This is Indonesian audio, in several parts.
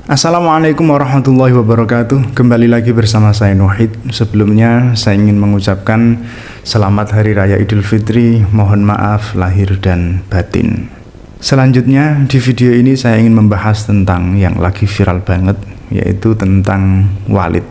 Assalamualaikum warahmatullahi wabarakatuh. Kembali lagi bersama saya Nuhid. Sebelumnya saya ingin mengucapkan selamat Hari Raya Idul Fitri. Mohon maaf lahir dan batin. Selanjutnya di video ini saya ingin membahas tentang yang lagi viral banget, yaitu tentang Walid.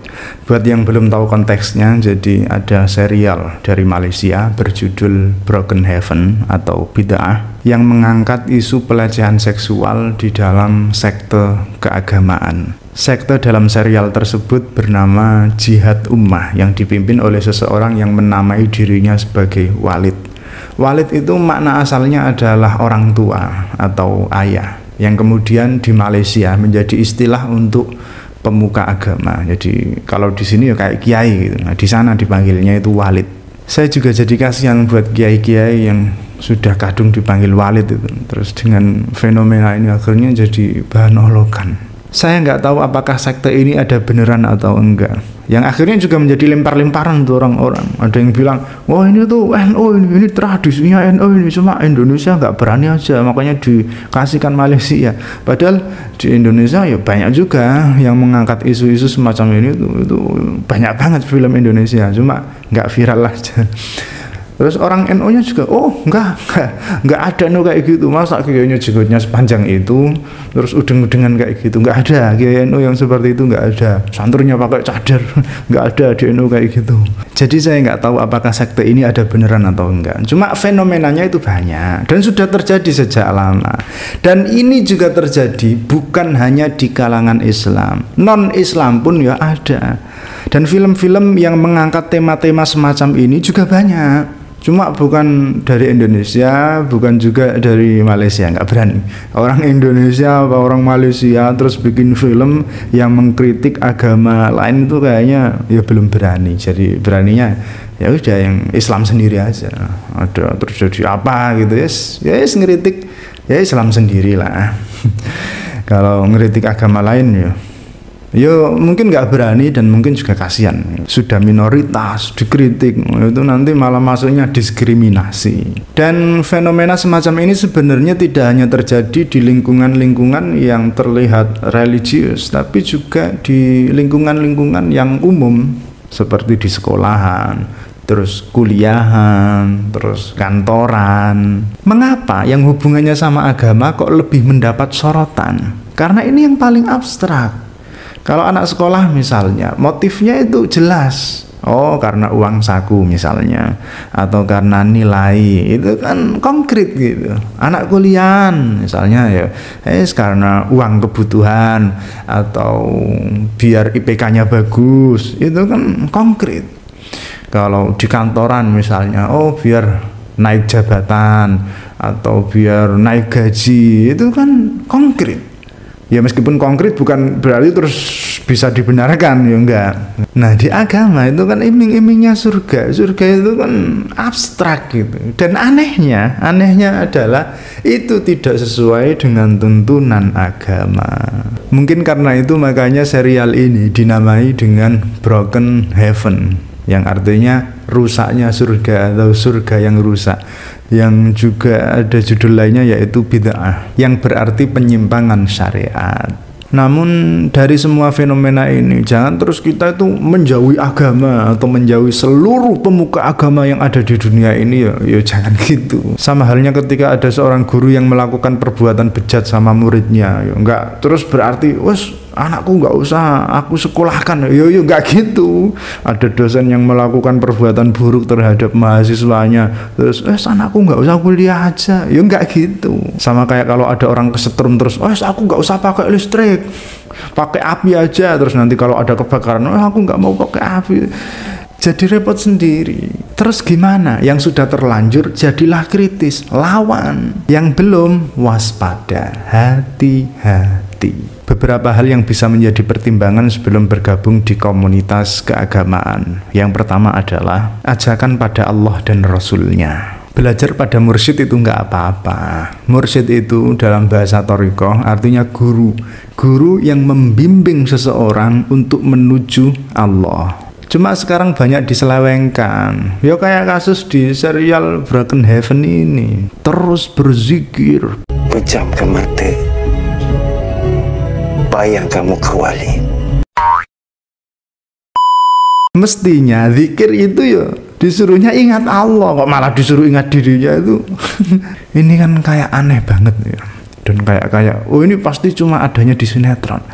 Buat yang belum tahu konteksnya, jadi ada serial dari Malaysia berjudul Broken Heaven atau Bid'ah yang mengangkat isu pelecehan seksual di dalam sekte keagamaan. Sekte dalam serial tersebut bernama Jihad Ummah yang dipimpin oleh seseorang yang menamai dirinya sebagai Walid. Walid itu makna asalnya adalah orang tua atau ayah, yang kemudian di Malaysia menjadi istilah untuk pemuka agama. Jadi kalau di sini ya kayak kiai gitu. Nah, di sana dipanggilnya itu Walid. Saya juga jadi kasihan buat kiai-kiai yang sudah kadung dipanggil Walid itu. Terus dengan fenomena ini akhirnya jadi bahan olokan. Saya nggak tahu apakah sekte ini ada beneran atau enggak. Yang akhirnya juga menjadi lempar-lemparan untuk orang-orang. Ada yang bilang, wah ini tuh NU, ini tradisinya NU, ini cuma Indonesia nggak berani aja, makanya dikasihkan Malaysia. Padahal di Indonesia ya banyak juga yang mengangkat isu-isu semacam ini itu banyak banget film Indonesia, cuma nggak viral aja. Terus orang NU-nya juga, oh enggak ada NU kayak gitu, masa kiainya jenggotnya sepanjang itu, terus udeng-udengan kayak gitu, enggak ada kiai NU yang seperti itu, enggak ada. Santurnya pakai cadar, enggak ada di NU kayak gitu. Jadi saya enggak tahu apakah sekte ini ada beneran atau enggak. Cuma fenomenanya itu banyak dan sudah terjadi sejak lama. Dan ini juga terjadi bukan hanya di kalangan Islam, non-Islam pun ya ada. Dan film-film yang mengangkat tema-tema semacam ini juga banyak. Cuma bukan dari Indonesia, bukan juga dari Malaysia, nggak berani. Orang Indonesia apa orang Malaysia terus bikin film yang mengkritik agama lain itu kayaknya ya belum berani. Jadi beraninya ya udah yang Islam sendiri aja. Ada terus jadi apa gitu ya ngeritik ya Islam sendirilah. Kalau ngeritik agama lain ya mungkin nggak berani dan mungkin juga kasihan. Sudah minoritas dikritik, itu nanti malah masuknya diskriminasi. Dan fenomena semacam ini sebenarnya tidak hanya terjadi di lingkungan-lingkungan yang terlihat religius, tapi juga di lingkungan-lingkungan yang umum seperti di sekolahan, terus kuliahan, terus kantoran. Mengapa yang hubungannya sama agama kok lebih mendapat sorotan? Karena ini yang paling abstrak. Kalau anak sekolah misalnya, motifnya itu jelas. Oh, karena uang saku misalnya, atau karena nilai, itu kan konkret gitu. Anak kuliahan misalnya ya, karena uang kebutuhan atau biar IPK-nya bagus, itu kan konkret. Kalau di kantoran misalnya, oh biar naik jabatan atau biar naik gaji, itu kan konkret. Ya meskipun konkret bukan berarti terus bisa dibenarkan, ya enggak. Nah di agama itu kan iming-imingnya surga. Surga itu kan abstrak gitu. Dan anehnya adalah itu tidak sesuai dengan tuntunan agama. Mungkin karena itu makanya serial ini dinamai dengan Broken Heaven, yang artinya rusaknya surga atau surga yang rusak. Yang juga ada judul lainnya yaitu Bid'ah, yang berarti penyimpangan syariat. Namun dari semua fenomena ini jangan terus kita itu menjauhi agama atau menjauhi seluruh pemuka agama yang ada di dunia ini, ya jangan gitu. Sama halnya ketika ada seorang guru yang melakukan perbuatan bejat sama muridnya, ya enggak terus berarti wes anakku nggak usah aku sekolahkan, yo nggak gitu. Ada dosen yang melakukan perbuatan buruk terhadap mahasiswanya, terus anakku nggak usah kuliah aja, yo nggak gitu. Sama kayak kalau ada orang kesetrum terus, aku nggak usah pakai listrik, pakai api aja. Terus nanti kalau ada kebakaran, aku nggak mau pakai api. Jadi repot sendiri. Terus gimana? Yang sudah terlanjur jadilah kritis, lawan. Yang belum waspada, hati-hati. Beberapa hal yang bisa menjadi pertimbangan sebelum bergabung di komunitas keagamaan. Yang pertama adalah ajakan pada Allah dan Rasul-Nya. Belajar pada mursyid itu nggak apa-apa. Mursyid itu dalam bahasa thariqah artinya guru. Guru yang membimbing seseorang untuk menuju Allah. Cuma sekarang banyak diselewengkan. Ya kayak kasus di serial Broken Heaven ini. Terus berzikir. Ucapkan mati. apa yang kamu kewali? Mestinya zikir itu ya disuruhnya ingat Allah, kok malah disuruh ingat dirinya itu. Ini kan kayak aneh banget ya. Dan kayak oh ini pasti cuma adanya di sinetron.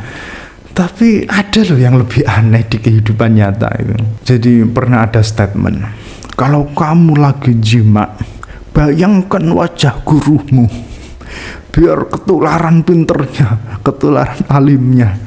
Tapi ada loh yang lebih aneh di kehidupan nyata itu. Jadi pernah ada statement, kalau kamu lagi jima, bayangkan wajah gurumu, biar ketularan pinternya, ketularan alimnya.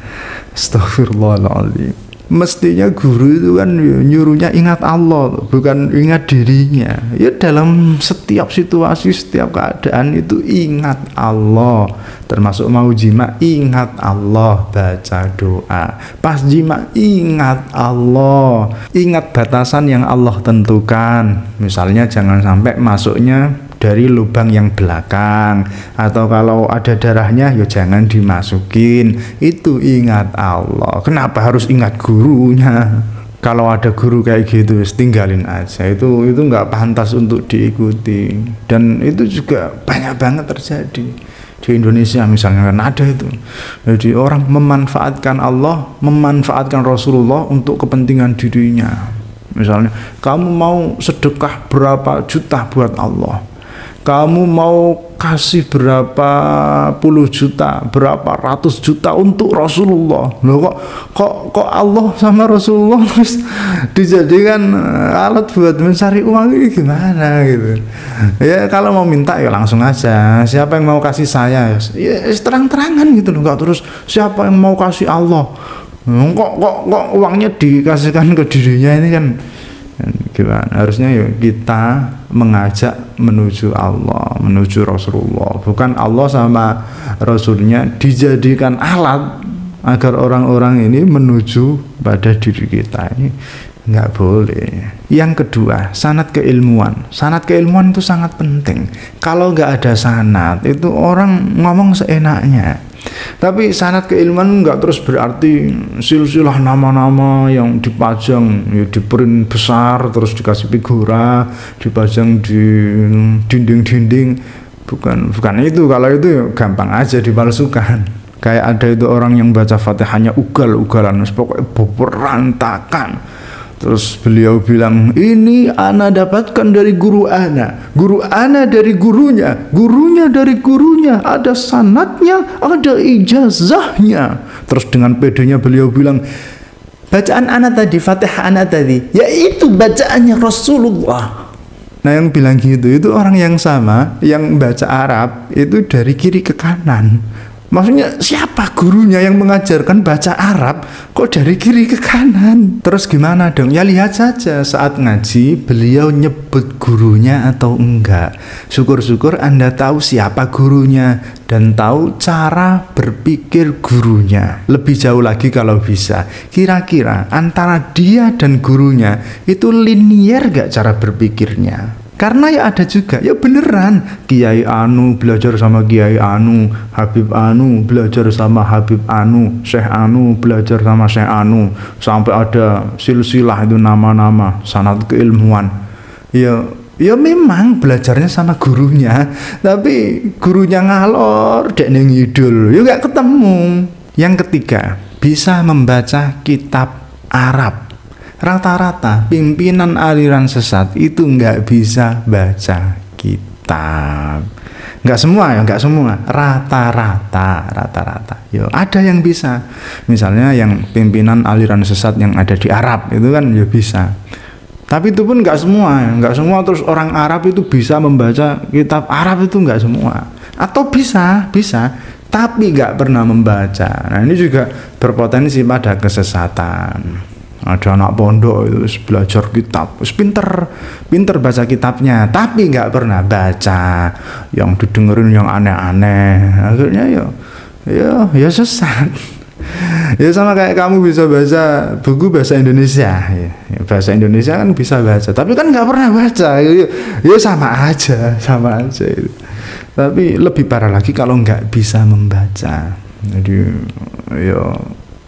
Astagfirullahaladzim. Mestinya guru itu kan nyuruhnya ingat Allah, bukan ingat dirinya. Ya dalam setiap situasi, setiap keadaan itu ingat Allah. Termasuk mau jima, ingat Allah, baca doa. Pas jima, ingat Allah. Ingat batasan yang Allah tentukan. Misalnya jangan sampai masuknya dari lubang yang belakang, atau kalau ada darahnya ya jangan dimasukin. Itu ingat Allah. Kenapa harus ingat gurunya? Kalau ada guru kayak gitu tinggalin aja, itu nggak pantas untuk diikuti. Dan itu juga banyak banget terjadi di Indonesia misalnya, kan ada itu. Jadi orang memanfaatkan Allah, memanfaatkan Rasulullah untuk kepentingan dirinya. Misalnya kamu mau sedekah berapa juta buat Allah, kamu mau kasih berapa puluh juta, berapa ratus juta untuk Rasulullah. Loh kok Allah sama Rasulullah terus dijadikan alat buat mencari uang, ini gimana gitu. Ya kalau mau minta ya langsung aja, siapa yang mau kasih saya ya terang-terangan gitu loh, nggak terus siapa yang mau kasih Allah. Kok uangnya dikasihkan ke dirinya, ini kan gimana? Harusnya ya kita mengajak menuju Allah, menuju Rasulullah, bukan Allah sama Rasulnya dijadikan alat agar orang-orang ini menuju pada diri kita. Ini nggak boleh. Yang kedua, sanad keilmuan. Sanad keilmuan itu sangat penting. Kalau nggak ada sanad, itu orang ngomong seenaknya. Tapi sanad keilmuan nggak terus berarti silsilah nama-nama yang dipajang ya, di print besar terus dikasih figura, dipajang di dinding-dinding. Bukan itu. Kalau itu ya gampang aja dipalsukan. Kayak ada itu orang yang baca Fatihahnya ugal-ugalan, pokoknya berantakan. Terus beliau bilang, ini ana dapatkan dari guru ana dari gurunya, gurunya dari gurunya, ada sanadnya, ada ijazahnya. Terus dengan pedenya beliau bilang, bacaan ana tadi, Fatihah ana tadi, yaitu bacaannya Rasulullah. Nah yang bilang gitu itu orang yang sama, yang baca Arab itu dari kiri ke kanan. Maksudnya siapa gurunya yang mengajarkan baca Arab kok dari kiri ke kanan? Terus gimana dong? Ya lihat saja saat ngaji beliau nyebut gurunya atau enggak. Syukur-syukur Anda tahu siapa gurunya dan tahu cara berpikir gurunya. Lebih jauh lagi kalau bisa, kira-kira antara dia dan gurunya itu linier gak cara berpikirnya? Karena ya ada juga, ya beneran Kiai Anu belajar sama Kiai Anu, Habib Anu belajar sama Habib Anu, Syekh Anu belajar sama Syekh Anu, sampai ada silsilah itu nama-nama sanad keilmuan. Ya memang belajarnya sama gurunya, tapi gurunya ngalor dek ning ngidul, ya gak ketemu. Yang ketiga, bisa membaca kitab Arab. Rata-rata pimpinan aliran sesat itu nggak bisa baca kitab. Nggak semua ya, nggak semua. Rata-rata. Yo, ada yang bisa. Misalnya yang pimpinan aliran sesat yang ada di Arab itu kan ya bisa. Tapi itu pun nggak semua. Nggak semua terus orang Arab itu bisa membaca kitab Arab, itu nggak semua. Atau bisa, tapi nggak pernah membaca. Nah ini juga berpotensi pada kesesatan. Ada anak pondok itu belajar kitab, pinter baca kitabnya, tapi nggak pernah baca, yang didengerin yang aneh-aneh, akhirnya ya sesat. Ya sama kayak kamu bisa baca buku bahasa Indonesia, ya, bahasa Indonesia kan bisa baca, tapi kan nggak pernah baca, ya sama aja itu. Tapi lebih parah lagi kalau nggak bisa membaca. Jadi ya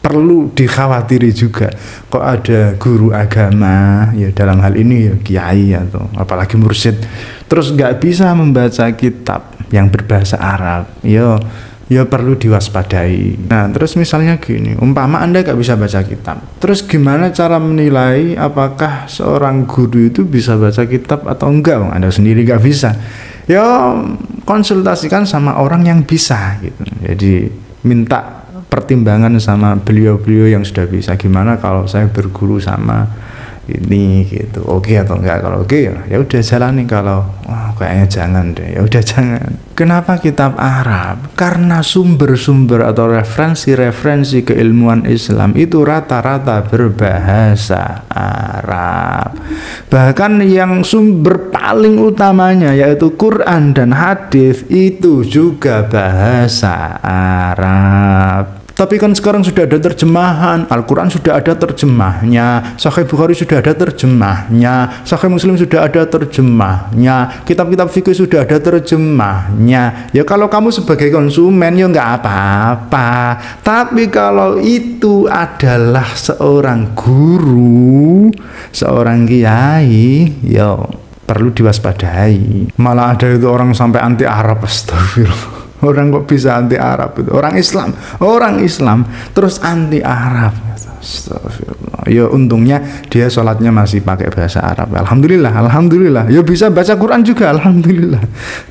perlu dikhawatiri juga, kok ada guru agama ya dalam hal ini ya kiai atau apalagi mursyid terus nggak bisa membaca kitab yang berbahasa Arab, ya ya perlu diwaspadai. Nah terus misalnya gini, umpama Anda gak bisa baca kitab, terus gimana cara menilai apakah seorang guru itu bisa baca kitab atau enggak? Anda sendiri gak bisa, ya konsultasikan sama orang yang bisa gitu. Jadi minta pertimbangan sama beliau-beliau yang sudah bisa, gimana kalau saya berguru sama ini gitu, oke atau enggak? Kalau oke ya udah jalani, kalau kayaknya jangan deh, ya udah jangan. Kenapa kitab Arab? Karena sumber-sumber atau referensi keilmuan Islam itu rata-rata berbahasa Arab. Bahkan yang sumber paling utamanya yaitu Quran dan hadis itu juga bahasa Arab. Tapi kan sekarang sudah ada terjemahan, Al-Quran sudah ada terjemahnya, Sahih Bukhari sudah ada terjemahnya, Sahih Muslim sudah ada terjemahnya, kitab-kitab fikih sudah ada terjemahnya. Ya kalau kamu sebagai konsumen ya nggak apa-apa. Tapi kalau itu adalah seorang guru, seorang kiai, ya perlu diwaspadai. Malah ada itu orang sampai anti Arab, astagfirullah. Orang kok bisa anti Arab itu? Orang Islam terus anti Arab. Astagfirullah. Ya untungnya dia sholatnya masih pakai bahasa Arab. Alhamdulillah. Ya bisa baca Quran juga, alhamdulillah.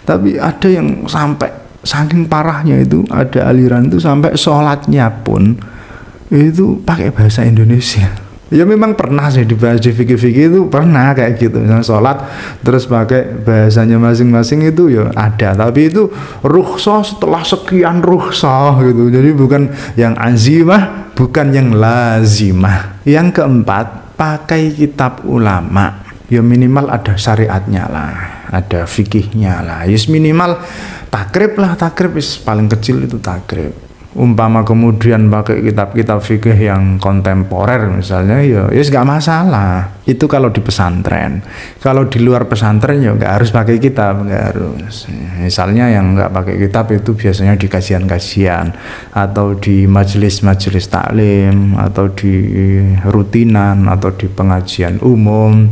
Tapi ada yang sampai saking parahnya itu, ada aliran itu sampai sholatnya pun itu pakai bahasa Indonesia. Ya memang pernah sih dibahas di fikih-fikih itu, pernah kayak gitu. Misalnya sholat terus pakai bahasanya masing-masing itu ya ada, tapi itu rukhsah setelah sekian rukhsah gitu. Jadi bukan yang azimah, bukan yang lazimah. Yang keempat, pakai kitab ulama. Ya minimal ada syariatnya lah, ada fikihnya lah. Ya minimal takrib lah, takrib paling kecil itu takrib. Umpama kemudian pakai kitab-kitab fikih yang kontemporer misalnya, ya nggak masalah. Itu kalau di pesantren. Kalau di luar pesantren ya nggak harus pakai kitab, nggak harus. Misalnya yang nggak pakai kitab itu biasanya di kajian-kajian atau di majelis-majelis taklim atau di rutinan atau di pengajian umum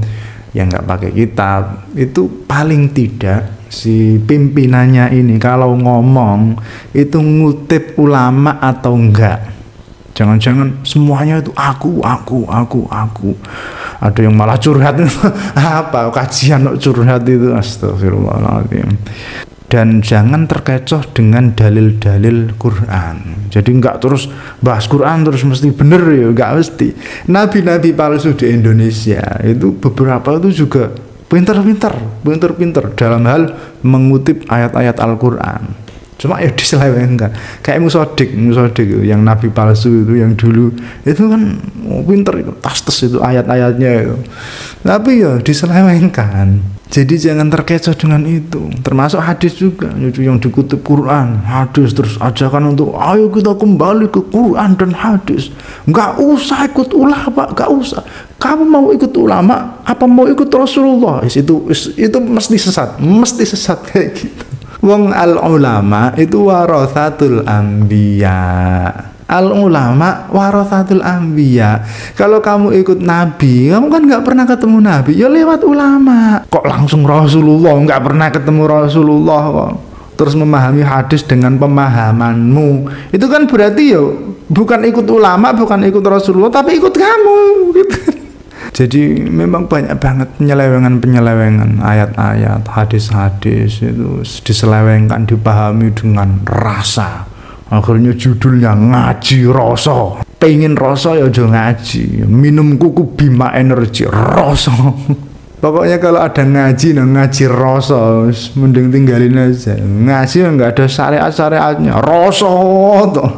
yang nggak pakai kitab. Itu paling tidak si pimpinannya ini kalau ngomong itu ngutip ulama atau enggak. Jangan-jangan semuanya itu aku. Ada yang malah curhat. Apa kajian curhat itu, astagfirullahaladzim. Dan jangan terkecoh dengan dalil-dalil Quran. Jadi enggak terus bahas Quran terus mesti bener ya, enggak mesti. Nabi-nabi palsu di Indonesia itu beberapa itu juga pinter-pinter dalam hal mengutip ayat-ayat Al-Quran. Cuma ya diselewengkan. Kayak Musodik yang nabi palsu itu yang dulu itu kan pinter itu, tas-tas itu ayat-ayatnya itu. Tapi ya diselewengkan. Jadi jangan terkecoh dengan itu. Termasuk hadis juga, itu yang dikutip Quran, hadis, terus ajakan untuk ayo kita kembali ke Quran dan hadis. Nggak usah ikut ulama, nggak usah. Kamu mau ikut ulama, apa mau ikut Rasulullah? Itu mesti sesat kayak gitu. Wong al ulama itu warathatul anbiya. Al ulama warathatul anbiya. Kalau kamu ikut nabi, kamu kan nggak pernah ketemu nabi, ya lewat ulama. Kok langsung Rasulullah, nggak pernah ketemu Rasulullah kok terus memahami hadis dengan pemahamanmu, itu kan berarti ya bukan ikut ulama, bukan ikut Rasulullah, tapi ikut kamu gitu. Jadi memang banyak banget penyelewengan ayat-ayat, hadis-hadis itu diselewengkan, dipahami dengan rasa. Akhirnya judulnya ngaji rasa. Pengen rasa ya aja ngaji. Minum kuku Bima Energy rasa. Pokoknya kalau ada ngaji rasa, mending tinggalin aja. Ngaji nggak ada syariat-syariatnya. Rasa tuh.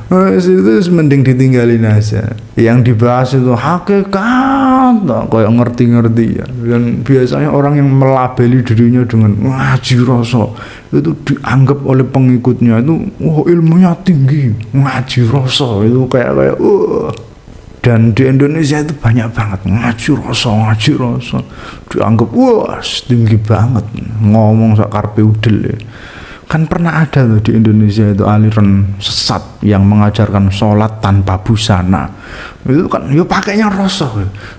Itu mending ditinggalin aja. Yang dibahas itu hakikat, kayak ngerti-ngerti ya. Dan biasanya orang yang melabeli dirinya dengan ngaji rasa itu dianggap oleh pengikutnya itu ilmunya tinggi. Ngaji rasa itu kayak dan di Indonesia itu banyak banget ngaji rasa dianggap tinggi banget, ngomong sak karepe udel ya. Kan pernah ada tuh di Indonesia itu aliran sesat yang mengajarkan sholat tanpa busana. Itu kan ya pakainya rasa.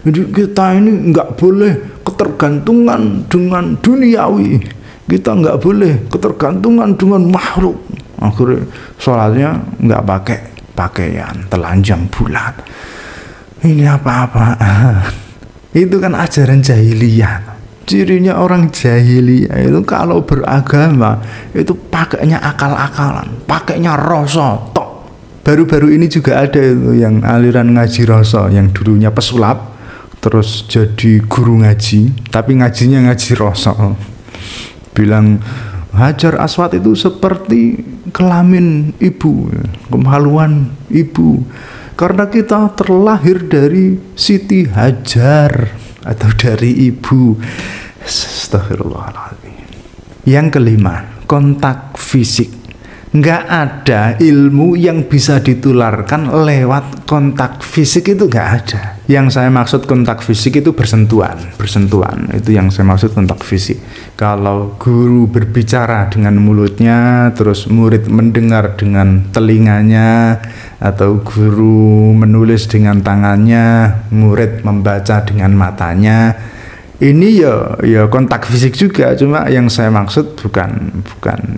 Jadi kita ini nggak boleh ketergantungan dengan duniawi. Kita nggak boleh ketergantungan dengan makhluk. Akhirnya sholatnya nggak pakai pakaian, telanjang bulat. Ini apa-apaan? Itu kan ajaran jahiliyah. Cirinya orang jahiliyah itu kalau beragama itu pakainya akal-akalan, pakainya rasa tok. Baru-baru ini juga ada itu yang aliran ngaji rasa, yang dulunya pesulap terus jadi guru ngaji, tapi ngajinya ngaji rasa. Bilang Hajar Aswad itu seperti kelamin ibu, kemaluan ibu, karena kita terlahir dari Siti Hajar atau dari ibu. Astagfirullahaladzim. Yang kelima, kontak fisik. Nggak ada ilmu yang bisa ditularkan lewat kontak fisik, itu nggak ada. Yang saya maksud kontak fisik itu bersentuhan, itu yang saya maksud kontak fisik. Kalau guru berbicara dengan mulutnya, terus murid mendengar dengan telinganya, atau guru menulis dengan tangannya, murid membaca dengan matanya, ini ya kontak fisik juga, cuma yang saya maksud bukan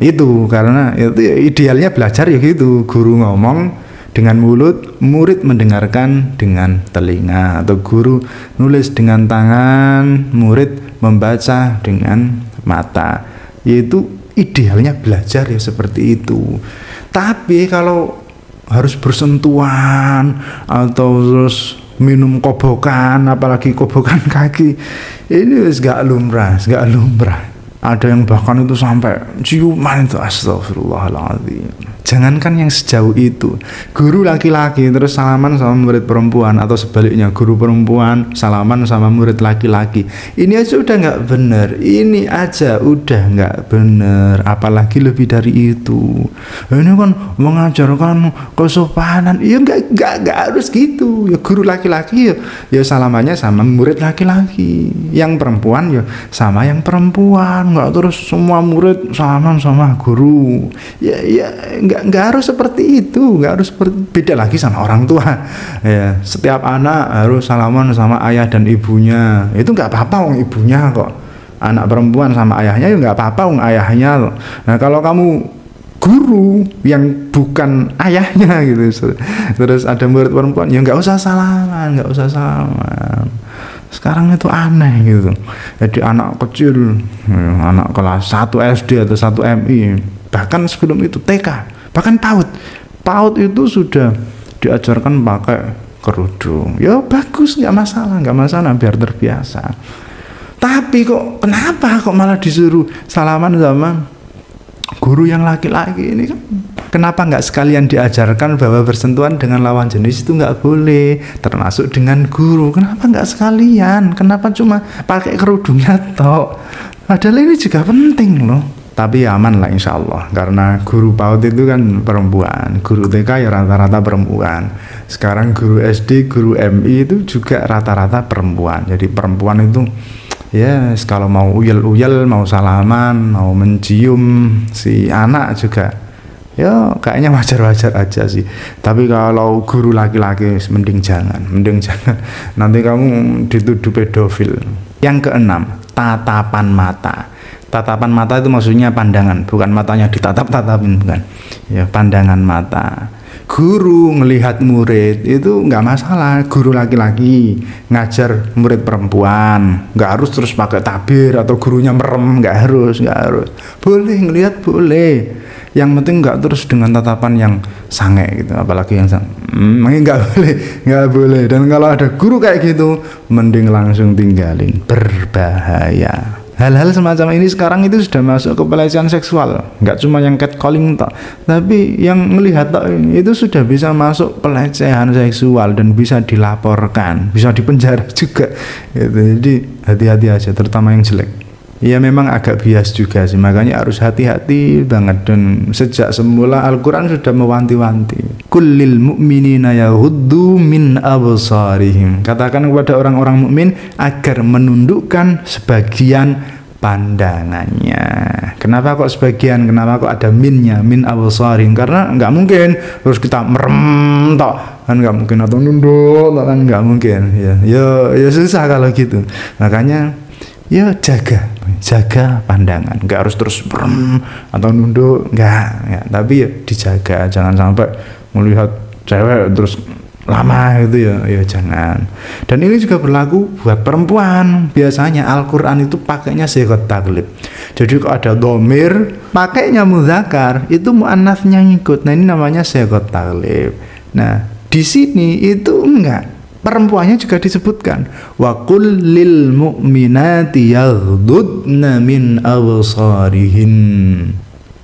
itu, karena itu ya idealnya belajar ya gitu, guru ngomong dengan mulut, murid mendengarkan dengan telinga, atau guru nulis dengan tangan, murid membaca dengan mata. Yaitu idealnya belajar ya seperti itu. Tapi kalau harus bersentuhan atau terus minum kobokan, apalagi kobokan kaki, ini gak lumrah. Ada yang bahkan itu sampai ciuman itu, astagfirullahaladzim. Jangankan yang sejauh itu, guru laki-laki terus salaman sama murid perempuan, atau sebaliknya guru perempuan salaman sama murid laki-laki, ini aja udah nggak bener, ini aja udah nggak bener, apalagi lebih dari itu. Ini kan mengajarkan kesopanan, ya nggak harus gitu. Ya guru laki-laki ya salamannya sama murid laki-laki, yang perempuan ya sama yang perempuan, nggak terus semua murid salaman sama guru. Ya nggak harus seperti itu, nggak harus beda lagi sama orang tua. Ya, setiap anak harus salaman sama ayah dan ibunya, itu nggak apa-apa, wong ibunya kok. Anak perempuan sama ayahnya ya nggak apa-apa, wong ayahnya loh. Nah kalau kamu guru yang bukan ayahnya gitu, terus ada murid perempuan, ya nggak usah salaman. Sekarang itu aneh gitu. Jadi anak kecil, anak kelas 1 SD atau 1 MI, bahkan sebelum itu TK, bahkan PAUD itu sudah diajarkan pakai kerudung. Ya bagus, nggak masalah, biar terbiasa. Tapi kenapa malah disuruh salaman sama guru yang laki-laki ini? Kan kenapa nggak sekalian diajarkan bahwa bersentuhan dengan lawan jenis itu nggak boleh, termasuk dengan guru? Kenapa nggak sekalian? Kenapa cuma pakai kerudungnya toh? Padahal ini juga penting loh. Tapi aman lah insya Allah, karena guru PAUD itu kan perempuan, guru TK ya rata-rata perempuan. Sekarang guru SD, guru MI itu juga rata-rata perempuan. Jadi perempuan itu ya kalau mau uyel-uyel, mau salaman, mau mencium si anak juga ya kayaknya wajar-wajar aja sih. Tapi kalau guru laki-laki mending jangan. Nanti kamu dituduh pedofil. Yang keenam, tatapan mata. Tatapan mata itu maksudnya pandangan, bukan matanya ditatap-tatapin, bukan. Ya, pandangan mata. Guru ngelihat murid itu nggak masalah. Guru laki-laki ngajar murid perempuan, nggak harus terus pakai tabir atau gurunya merem, nggak harus. Boleh ngelihat, boleh. Yang penting nggak terus dengan tatapan yang sange gitu, apalagi yang nggak boleh. Dan kalau ada guru kayak gitu, mending langsung tinggalin, berbahaya. Hal-hal semacam ini sekarang itu sudah masuk ke pelecehan seksual, nggak cuma yang catcalling tapi yang melihat itu sudah bisa masuk pelecehan seksual dan bisa dilaporkan, bisa dipenjara juga gitu. Jadi hati-hati aja, terutama yang jelek. Ya memang agak bias juga sih, makanya harus hati-hati banget. Dan sejak semula Al-Quran sudah mewanti-wanti, kullil mu'minina yahuddu min absarihim, katakan kepada orang-orang mukmin agar menundukkan sebagian pandangannya. Kenapa kok sebagian? Kenapa kok ada minnya, min absarihim? Karena nggak mungkin terus kita merem tok, kan nggak mungkin, atau nunduk kan nggak mungkin. Ya susah kalau gitu. Makanya ya jaga jaga pandangan, nggak harus terus berem atau nunduk, nggak ya, tapi ya dijaga, jangan sampai melihat cewek terus lama gitu ya jangan. Dan ini juga berlaku buat perempuan. Biasanya Al-Quran itu pakainya sighah taglib. Jadi kalau ada dhamir pakainya muzakkar, itu muannasnya ngikut. Nah ini namanya sighah taglib. Nah di sini itu enggak, perempuannya juga disebutkan, wa qul lil mu'minati yaghdudna min absarihin.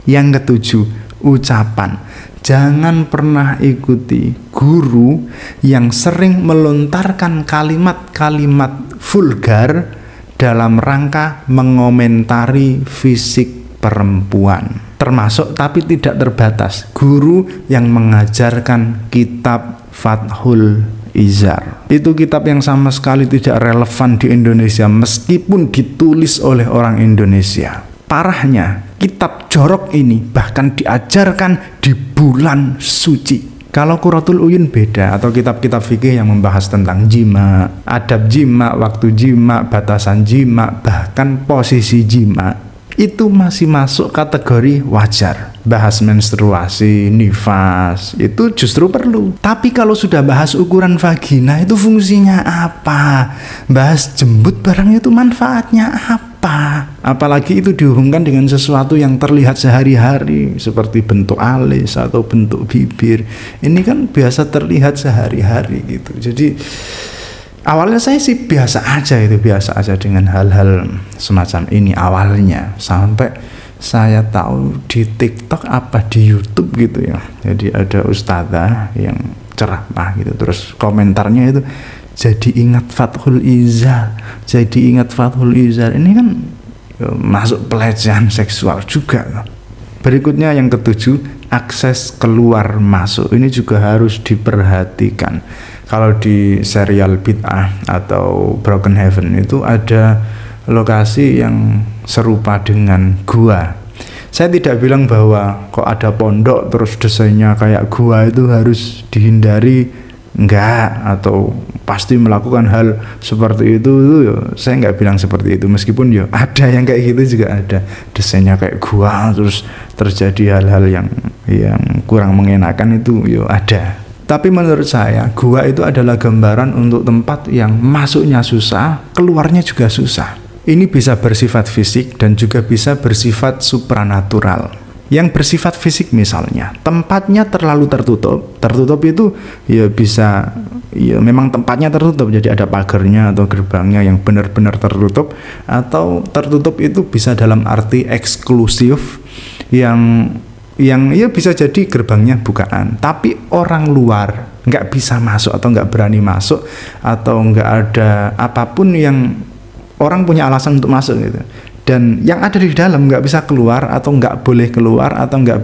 Yang ketujuh, ucapan. Jangan pernah ikuti guru yang sering melontarkan kalimat-kalimat vulgar dalam rangka mengomentari fisik perempuan. Termasuk tapi tidak terbatas guru yang mengajarkan kitab Fathul Izar. Itu kitab yang sama sekali tidak relevan di Indonesia meskipun ditulis oleh orang Indonesia. Parahnya, kitab jorok ini bahkan diajarkan di bulan suci. Kalau Qurratul Uyun beda, atau kitab-kitab fikih yang membahas tentang jima, adab jima, waktu jima, batasan jima, bahkan posisi jima, itu masih masuk kategori wajar. Bahas menstruasi, nifas, itu justru perlu. Tapi kalau sudah bahas ukuran vagina, itu fungsinya apa? Bahas jembut barang itu manfaatnya apa? Apalagi itu dihubungkan dengan sesuatu yang terlihat sehari-hari, seperti bentuk alis atau bentuk bibir. Ini kan biasa terlihat sehari-hari gitu. Jadi awalnya saya sih biasa aja dengan hal-hal semacam ini awalnya, sampai saya tahu di TikTok apa di YouTube gitu ya. Jadi ada ustadzah yang ceramah gitu, terus komentarnya itu, jadi ingat Fathul Izar, jadi ingat Fathul Izar. Ini kan masuk pelecehan seksual juga. Berikutnya yang ketujuh, akses keluar masuk. Ini juga harus diperhatikan. Kalau di serial Bid'ah atau Broken Heaven itu ada lokasi yang serupa dengan gua. Saya tidak bilang bahwa kok ada pondok terus desainnya kayak gua itu harus dihindari, enggak, atau pasti melakukan hal seperti itu ya, saya nggak bilang seperti itu. Meskipun ya ada yang kayak gitu juga ada, desainnya kayak gua terus terjadi hal-hal yang kurang mengenakan, itu ya ada. Tapi menurut saya gua itu adalah gambaran untuk tempat yang masuknya susah, keluarnya juga susah. Ini bisa bersifat fisik dan juga bisa bersifat supranatural. Yang bersifat fisik misalnya, tempatnya terlalu tertutup. Tertutup itu ya bisa, ya memang tempatnya tertutup, jadi ada pagarnya atau gerbangnya yang benar-benar tertutup. Atau tertutup itu bisa dalam arti eksklusif, yang ya bisa jadi gerbangnya bukaan, tapi orang luar nggak bisa masuk atau nggak berani masuk, atau nggak ada apapun yang orang punya alasan untuk masuk gitu. Dan yang ada di dalam nggak bisa keluar, atau nggak boleh keluar, atau nggak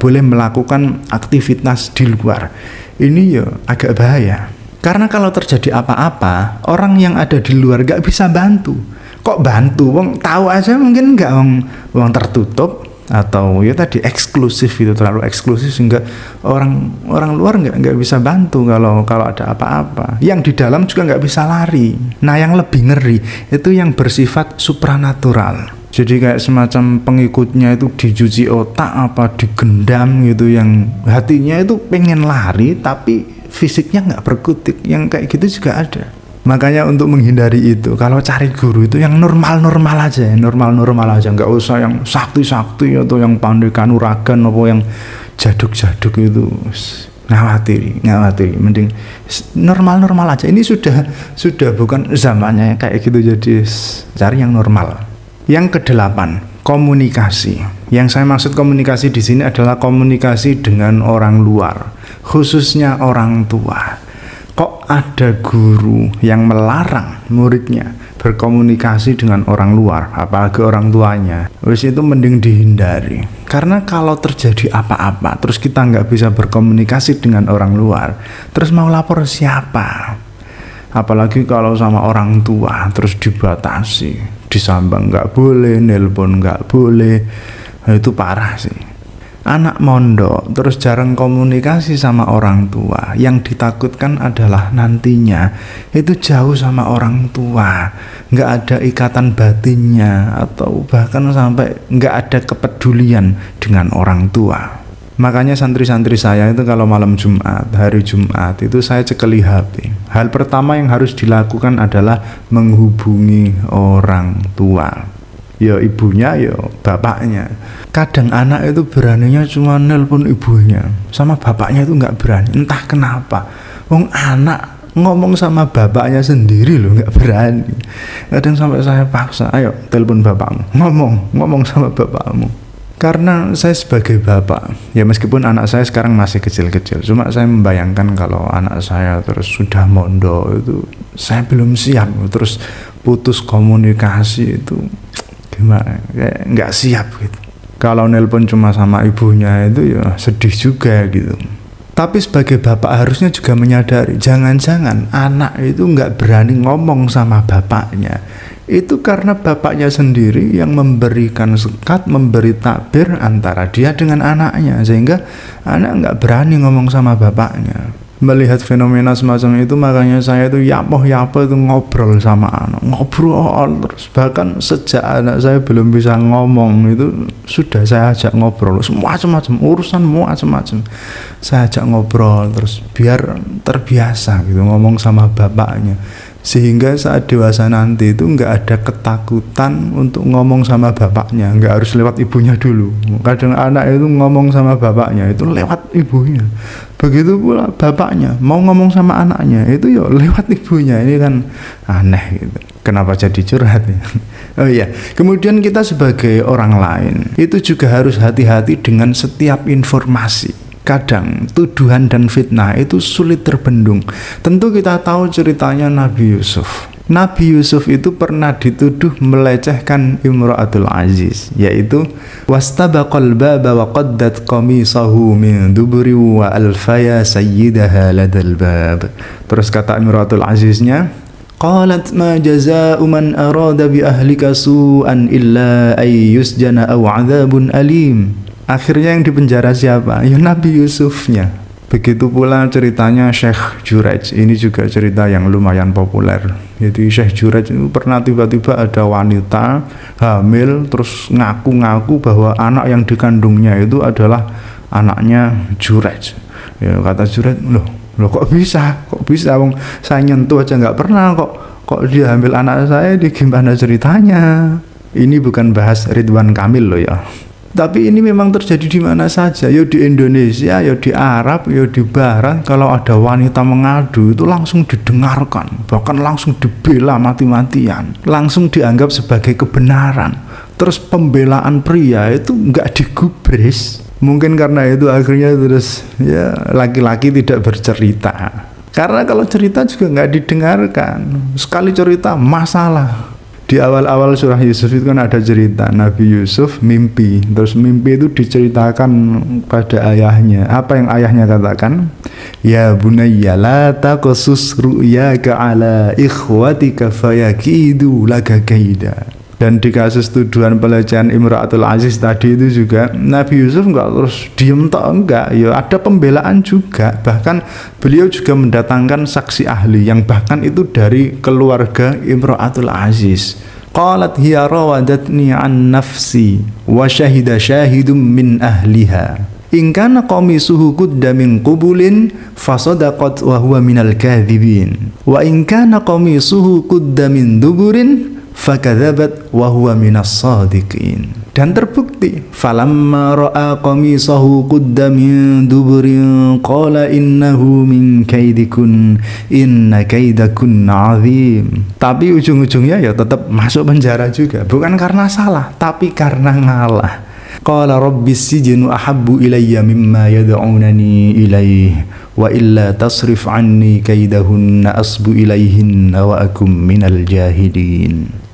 boleh melakukan aktivitas di luar. Ini ya agak bahaya, karena kalau terjadi apa-apa, orang yang ada di luar nggak bisa bantu. Kok bantu? Wong tahu aja mungkin nggak, wong tertutup, atau ya tadi eksklusif, itu terlalu eksklusif sehingga orang luar nggak bisa bantu kalau ada apa-apa. Yang di dalam juga nggak bisa lari. Nah yang lebih ngeri itu yang bersifat supranatural. Jadi kayak semacam pengikutnya itu dicuci otak apa digendam gitu, yang hatinya itu pengen lari tapi fisiknya nggak berkutik. Yang kayak gitu juga ada. Makanya untuk menghindari itu, kalau cari guru itu yang normal-normal aja, nggak usah yang sakti-sakti atau yang pandai kanuragan atau yang jaduk-jaduk itu. Ngawatiri, mending normal-normal aja. Ini sudah bukan zamannya kayak gitu, jadi cari yang normal. Yang kedelapan, komunikasi. Yang saya maksud komunikasi di sini adalah komunikasi dengan orang luar, khususnya orang tua. Kok ada guru yang melarang muridnya berkomunikasi dengan orang luar, apalagi orang tuanya? Wis itu mending dihindari. Karena kalau terjadi apa-apa, terus kita nggak bisa berkomunikasi dengan orang luar, terus mau lapor siapa? Apalagi kalau sama orang tua, terus dibatasi, disambang nggak boleh, nelpon nggak boleh, nah, itu parah sih. Anak mondok terus jarang komunikasi sama orang tua, yang ditakutkan adalah nantinya itu jauh sama orang tua, nggak ada ikatan batinnya, atau bahkan sampai nggak ada kepedulian dengan orang tua. Makanya santri-santri saya itu kalau malam Jumat, hari Jumat itu saya cekeli HP. Hal pertama yang harus dilakukan adalah menghubungi orang tua, ya ibunya, ya bapaknya. Kadang anak itu beraninya cuma nelpon ibunya, sama bapaknya itu nggak berani, entah kenapa. Wong anak ngomong sama bapaknya sendiri loh nggak berani. Kadang sampai saya paksa, ayo telepon bapakmu, ngomong sama bapakmu. Karena saya sebagai bapak, ya meskipun anak saya sekarang masih kecil-kecil, cuma saya membayangkan kalau anak saya terus sudah mondok itu, saya belum siap, terus putus komunikasi itu gimana, kayak nggak siap gitu. Kalau nelpon cuma sama ibunya itu ya sedih juga gitu. Tapi sebagai bapak harusnya juga menyadari, jangan-jangan anak itu nggak berani ngomong sama bapaknya, itu karena bapaknya sendiri yang memberikan sekat, memberi takbir antara dia dengan anaknya, sehingga anak nggak berani ngomong sama bapaknya. Melihat fenomena semacam itu, makanya saya itu yapoh-yapoh itu ngobrol sama anak, ngobrol terus. Bahkan sejak anak saya belum bisa ngomong itu sudah saya ajak ngobrol, macam-macam urusan, macam-macam saya ajak ngobrol terus, biar terbiasa gitu ngomong sama bapaknya, sehingga saat dewasa nanti itu nggak ada ketakutan untuk ngomong sama bapaknya, nggak harus lewat ibunya dulu. Kadang anak itu ngomong sama bapaknya itu lewat ibunya, begitu pula bapaknya mau ngomong sama anaknya itu ya lewat ibunya. Ini kan aneh gitu. Kenapa jadi curhat ya? Oh iya, kemudian kita sebagai orang lain itu juga harus hati-hati dengan setiap informasi. Kadang tuduhan dan fitnah itu sulit terbendung. Tentu kita tahu ceritanya Nabi Yusuf. Nabi Yusuf itu pernah dituduh melecehkan Imra'atul Aziz, yaitu wastabaqal baba wa qaddat qamisahu min duburi wa alfaya sayyidaha ladal bab. Terus kata Imra'atul Aziznya, qalat ma jazaa'u man arada bi ahlika su'an illa ay yusjana aw 'adzabun alim. Akhirnya yang dipenjara siapa? Ya Nabi Yusufnya. Begitu pula ceritanya Syekh Jurayj. Ini juga cerita yang lumayan populer. Jadi Syekh Jurayj itu pernah tiba-tiba ada wanita hamil terus ngaku-ngaku bahwa anak yang dikandungnya itu adalah anaknya Jurayj. Ya kata Jurayj, loh kok bisa? Wong saya nyentuh aja nggak pernah kok dia hamil anak saya, di gimana ceritanya? Ini bukan bahas Ridwan Kamil loh ya. Tapi ini memang terjadi di mana saja, ya di Indonesia, ya di Arab, ya di Barat. Kalau ada wanita mengadu itu langsung didengarkan, bahkan langsung dibela mati-matian, langsung dianggap sebagai kebenaran. Terus pembelaan pria itu nggak digubris. Mungkin karena itu akhirnya terus ya laki-laki tidak bercerita. Karena kalau cerita juga nggak didengarkan. Sekali cerita masalah. Di awal-awal surah Yusuf itu kan ada cerita Nabi Yusuf mimpi. Terus mimpi itu diceritakan pada ayahnya. Apa yang ayahnya katakan? Ya bunayya la taqsus ru'yaka ala ikhwatika fayakidu laka kaida. Dan di kasus tuduhan pelecehan Imra'atul Aziz tadi itu juga Nabi Yusuf enggak terus diem enggak, ya ada pembelaan juga. Bahkan beliau juga mendatangkan saksi ahli yang bahkan itu dari keluarga Imra'atul Aziz. Qalat hiya rawadatni an nafsi wa syahida syahidum min ahliha in kana qamisuhu qudda min qubulin fasadaqat wa huwa minal kadhibin wa in kana qamisuhu qudda min duburin fakadzabat wa huwa minas shadiqin. Dan terbukti falamma ra'a qamisahu qudda min duburin qala innahu min kaidikun inna kaidakun 'azim. Tapi ujung-ujungnya ya tetap masuk penjara juga, bukan karena salah tapi karena ngalah. Qala rabbis sijnu ahabbu ilayya mimma yad'unani ilayhi wa illa tasrif anni kaidahunna asbu ilayhinna wa akum minal jahidin.